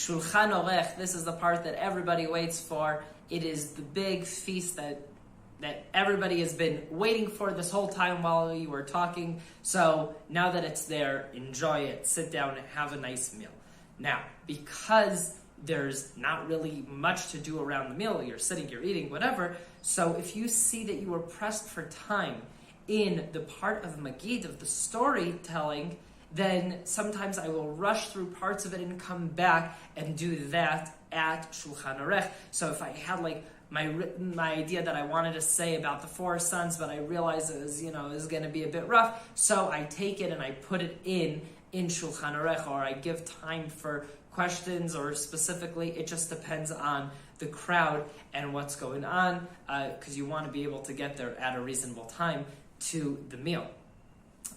Shulchan Orech, this is the part that everybody waits for. It is the big feast that everybody has been waiting for this whole time while you were talking. So now that it's there, enjoy it. Sit down and have a nice meal. Now, because there's not really much to do around the meal, you're sitting, you're eating, whatever. So if you see that you were pressed for time in the part of Magid, of the storytelling, then sometimes I will rush through parts of it and come back and do that at Shulchan Orech. So if I had my idea that I wanted to say about the 4 sons, but I realized it was going to be a bit rough, so I take it and I put it in Shulchan Orech, or I give time for questions, or specifically, it just depends on the crowd and what's going on, because you want to be able to get there at a reasonable time to the meal.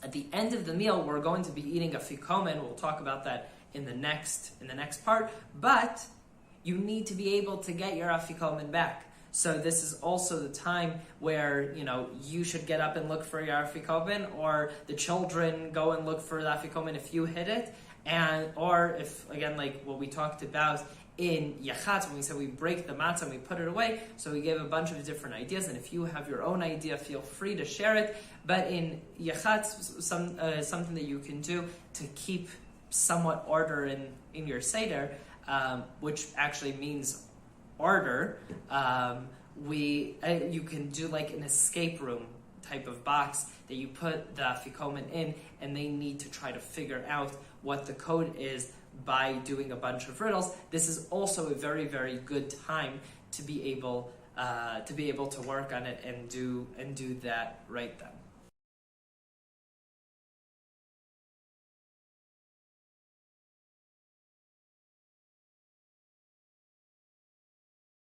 At the end of the meal, we're going to be eating a fikomen. We'll talk about that in the next part, but you need to be able to get your afikomen back. So this is also the time where, you should get up and look for your afikomen, or the children go and look for the afikomen if you hit it, or if, again, like what we talked about in Yachatz, when we said we break the matzah and we put it away, so we gave a bunch of different ideas, and if you have your own idea, feel free to share it. But in Yachatz, something that you can do to keep somewhat order in your Seder, which actually means order, you can do like an escape room type of box that you put the afikomen in, and they need to try to figure out what the code is by doing a bunch of riddles. This is also a very, very good time to be able to work on it and do that right then.